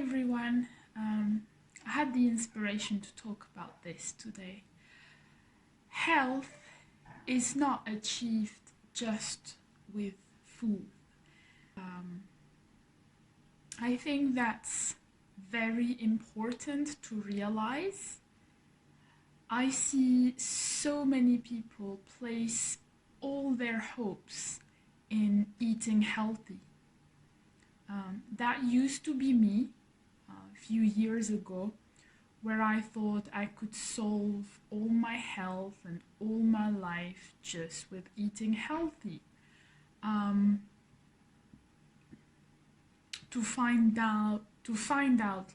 everyone. I had the inspiration to talk about this today. Health is not achieved just with food. I think that's very important to realize. I see so many people place all their hopes in eating healthy. That used to be me a few years ago, where I thought I could solve all my health and all my life just with eating healthy. To find out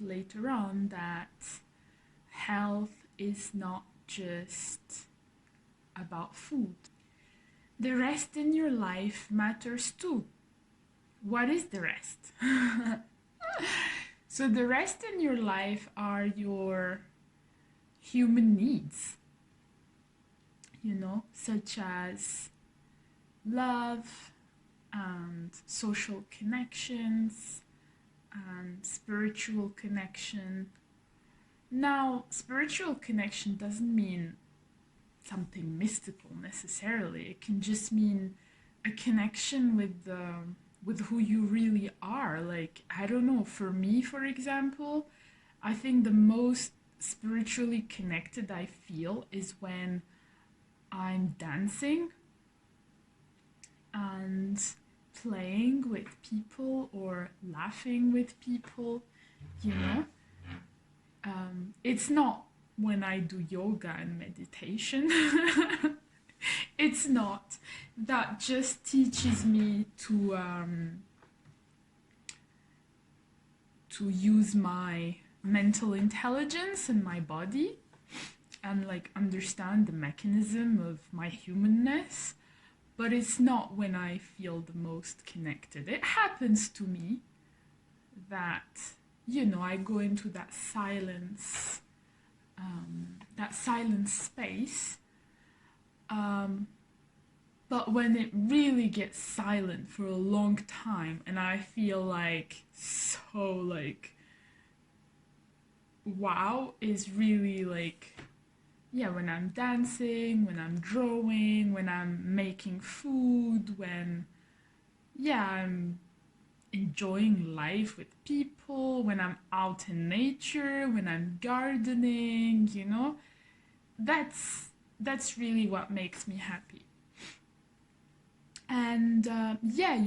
later on that health is not just about food. The rest in your life matters too. What is the rest? So the rest in your life are your human needs, such as love and social connections and spiritual connection. Now, spiritual connection doesn't mean something mystical necessarily. It can just mean a connection with who you really are. Like, I don't know, for me, for example, I think the most spiritually connected I feel is when I'm dancing and playing with people or laughing with people, It's not when I do yoga and meditation. It's not. That just teaches me to use my mental intelligence and my body and understand the mechanism of my humanness. But it's not when I feel the most connected. It happens to me that, I go into that silence space. But when it really gets silent for a long time and I feel wow, is really when I'm dancing, when I'm drawing, when I'm making food, when I'm enjoying life with people, when I'm out in nature, when I'm gardening, that's really what makes me happy. And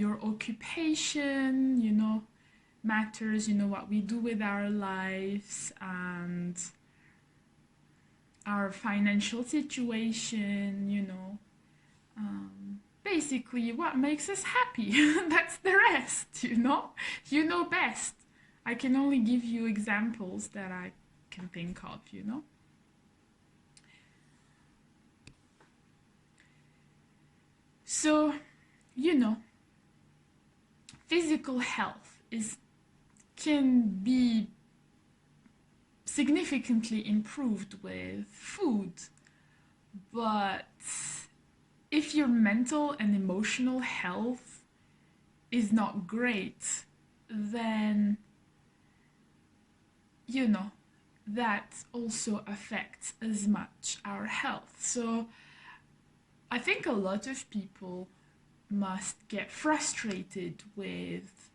your occupation, matters, what we do with our lives and our financial situation, basically what makes us happy. That's the rest, you know best. I can only give you examples that I can think of. So, physical health can be significantly improved with food, but if your mental and emotional health is not great, then that also affects as much our health. So I think a lot of people must get frustrated with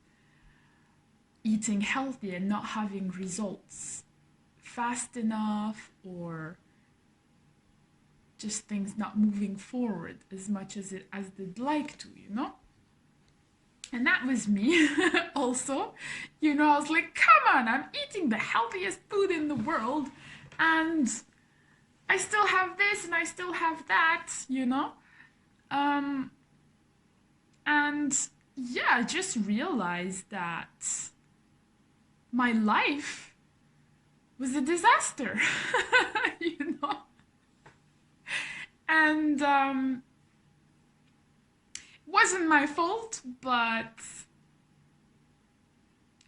eating healthy and not having results fast enough, or just things not moving forward as much as they'd like to, And that was me also. I was like, come on, I'm eating the healthiest food in the world and I still have this and I still have that, I just realized that my life was a disaster, And it wasn't my fault, but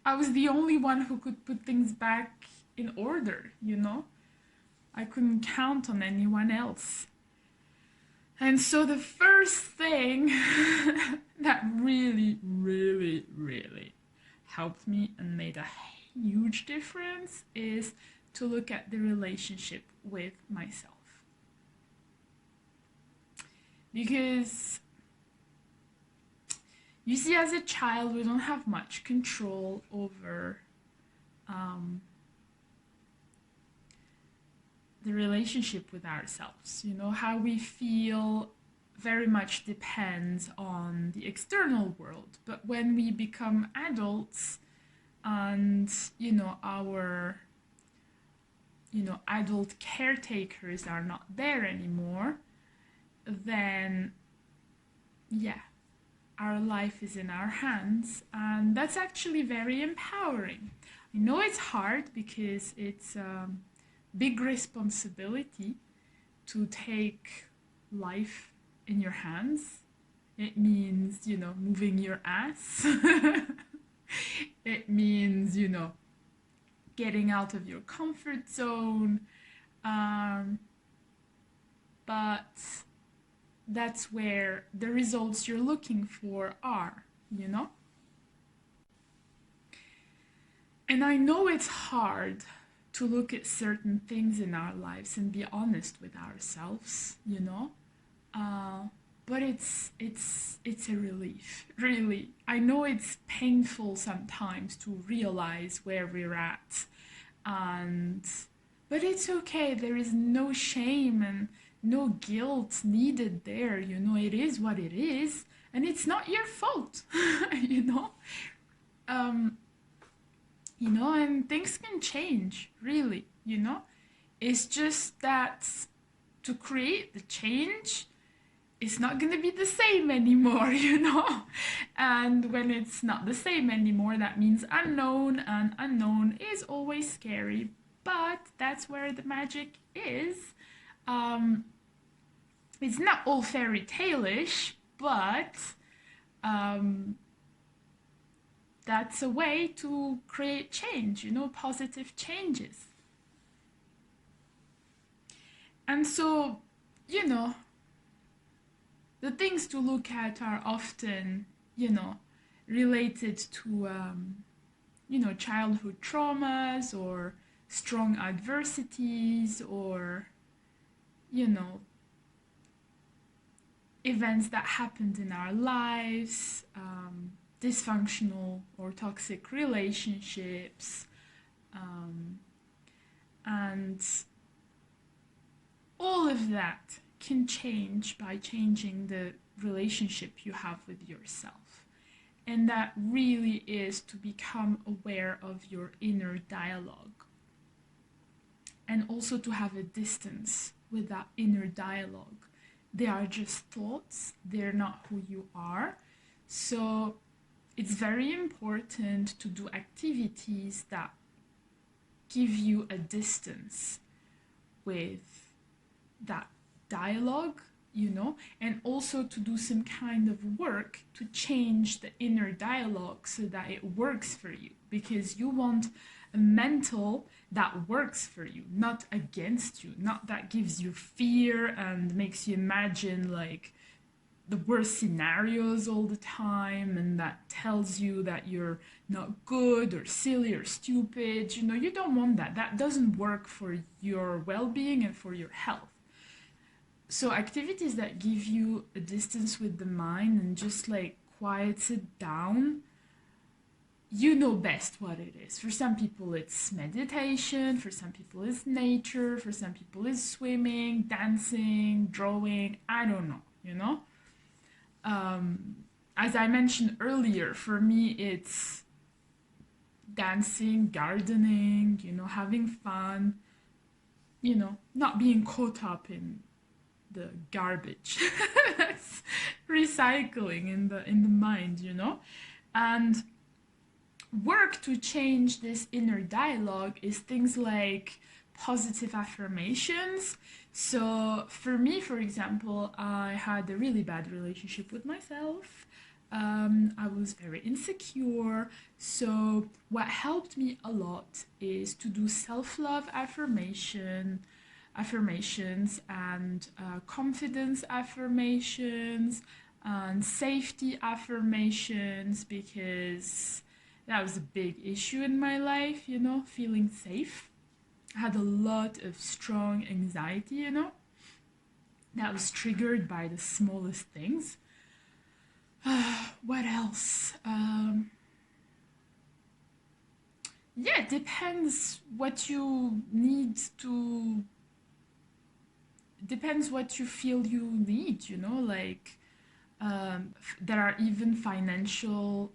I was the only one who could put things back in order, I couldn't count on anyone else. And so the first thing that really, really, really helped me and made a huge difference is to look at the relationship with myself. Because you see, as a child, we don't have much control over um, the relationship with ourselves. You know, how we feel very much depends on the external world. But when we become adults and, our, adult caretakers are not there anymore, then, yeah, our life is in our hands. And that's actually very empowering. I know it's hard because it's a big responsibility to take life in your hands. It means, moving your ass. It means, getting out of your comfort zone. But that's where the results you're looking for are, you know? And I know it's hard to look at certain things in our lives and be honest with ourselves, Uh, but it's a relief, really. I know it's painful sometimes to realize where we're at, and but it's okay. There is no shame and no guilt needed there. It is what it is, and it's not your fault. you know, um, and things can change. Really, it's just that to create the change, it's not going to be the same anymore, And when it's not the same anymore, that means unknown, and unknown is always scary, but that's where the magic is. Um, it's not all fairy tale-ish, but um, that's a way to create change, positive changes. And so, you know, the things to look at are often, related to, childhood traumas or strong adversities or, you know, events that happened in our lives, dysfunctional or toxic relationships, and all of that can change by changing the relationship you have with yourself. And that really is to become aware of your inner dialogue. And also to have a distance with that inner dialogue. They are just thoughts, they're not who you are. So it's very important to do activities that give you a distance with that dialogue, and also to do some kind of work to change the inner dialogue so that it works for you, because you want a mental that works for you, not against you, not that gives you fear and makes you imagine like the worst scenarios all the time, and that tells you that you're not good or silly or stupid. You don't want that. That doesn't work for your well-being and for your health. So activities that give you a distance with the mind and just like quiets it down, you know best what it is. For some people it's meditation, for some people it's nature, for some people it's swimming, dancing, drawing, I don't know. As I mentioned earlier, for me it's dancing, gardening, having fun, not being caught up in the garbage. That's recycling in the mind, and work to change this inner dialogue is things like positive affirmations. So for me, for example, I had a really bad relationship with myself. I was very insecure. So what helped me a lot is to do self-love affirmations and confidence affirmations and safety affirmations, because That was a big issue in my life, you know, feeling safe. I had a lot of strong anxiety, you know, that was triggered by the smallest things. What else? Yeah, it depends what you need to, depends what you feel you need, you know, like there are even financial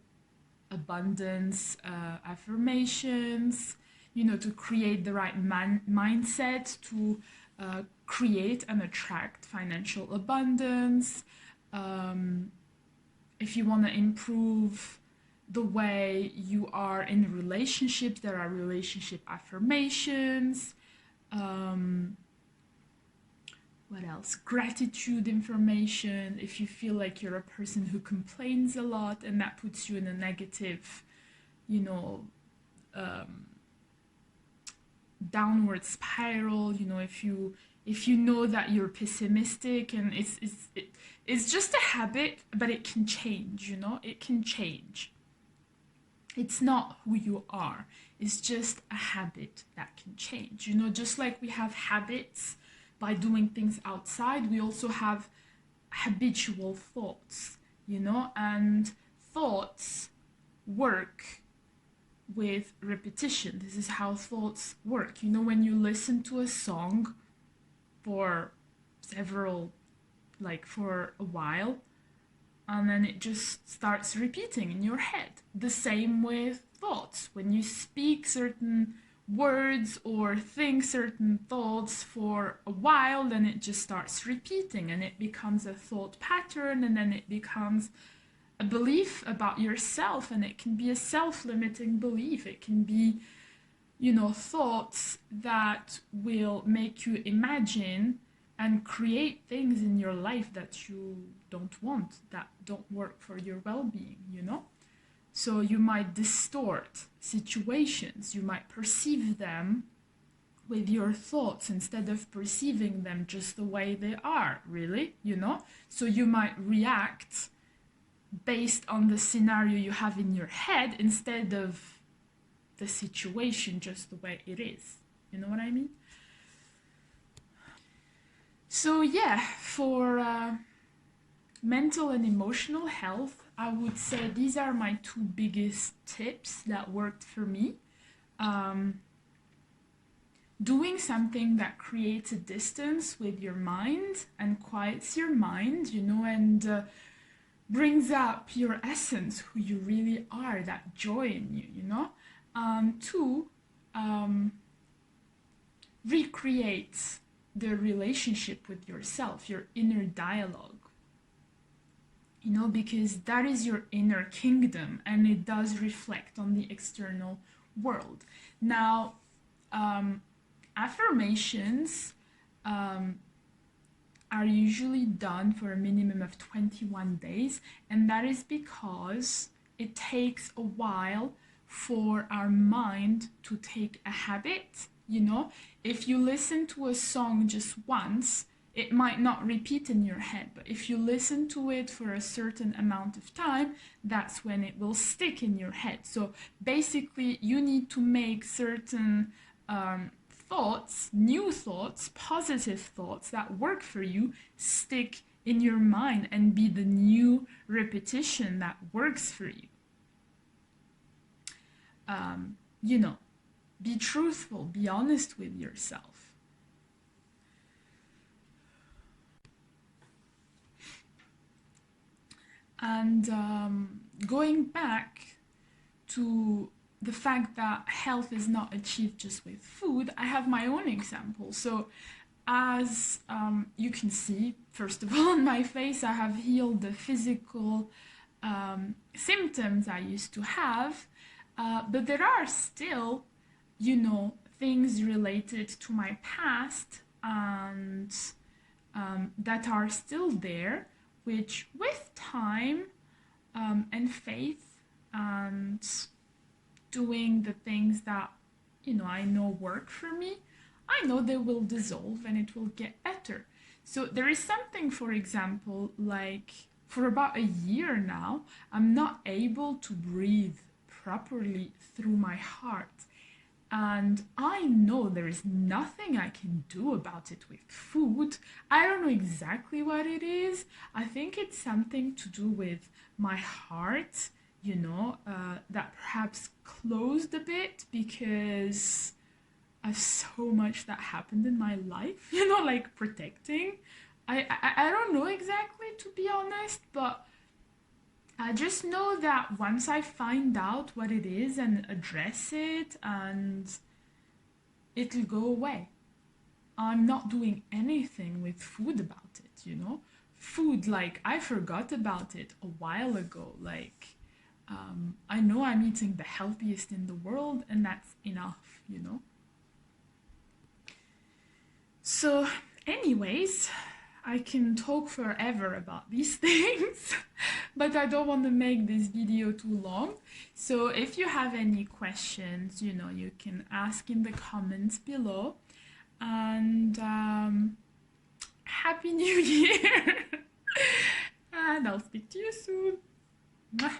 abundance affirmations, you know, to create the right mindset to create and attract financial abundance. Um, if you want to improve the way you are in relationships, there are relationship affirmations. Um, what else? Gratitude information. If you feel like you're a person who complains a lot and that puts you in a negative, you know, um, downward spiral, you know, if you know that you're pessimistic and it's just a habit, but it can change, you know, it can change. It's not who you are. It's just a habit that can change. You know, just like we have habits by doing things outside, we also have habitual thoughts, you know, and thoughts work with repetition. This is how thoughts work. You know, when you listen to a song for several, like for a while, and then it just starts repeating in your head. The same with thoughts. When you speak certain words or think certain thoughts for a while, then it just starts repeating and it becomes a thought pattern, and then it becomes a belief about yourself, and it can be a self-limiting belief. It can be, you know, thoughts that will make you imagine and create things in your life that you don't want, that don't work for your well-being, you know? So you might distort situations, you might perceive them with your thoughts instead of perceiving them just the way they are, really, you know? So you might react based on the scenario you have in your head instead of the situation just the way it is. You know what I mean? So yeah, for mental and emotional health, I would say these are my two biggest tips that worked for me. Doing something that creates a distance with your mind and quiets your mind, you know, and brings up your essence, who you really are, that joy in you, you know. Two, recreate the relationship with yourself, your inner dialogue, you know, because that is your inner kingdom and it does reflect on the external world. Now, affirmations are usually done for a minimum of 21 days, and that is because it takes a while for our mind to take a habit. You know, if you listen to a song just once, it might not repeat in your head, but if you listen to it for a certain amount of time, that's when it will stick in your head. So basically, you need to make certain thoughts, new thoughts, positive thoughts that work for you, stick in your mind and be the new repetition that works for you. You know, be truthful, be honest with yourself. And going back to the fact that health is not achieved just with food, I have my own example. So, as you can see, first of all, on my face, I have healed the physical symptoms I used to have, but there are still, you know, things related to my past and that are still there, which with time and faith and doing the things that, you know, I know work for me, I know they will dissolve and it will get better. So there is something, for example, like for about a year now, I'm not able to breathe properly through my heart. And I know there is nothing I can do about it with food. I don't know exactly what it is. I think it's something to do with my heart, that perhaps closed a bit because of so much that happened in my life, like protecting. I don't know exactly, to be honest, but I just know that once I find out what it is and address it, and it'll go away. I'm not doing anything with food about it. Food, like, I forgot about it a while ago. Like, I know I'm eating the healthiest in the world, and that's enough. So, anyways, I can talk forever about these things, but I don't want to make this video too long. So if you have any questions, you can ask in the comments below. And Happy New Year! And I'll speak to you soon. Mwah.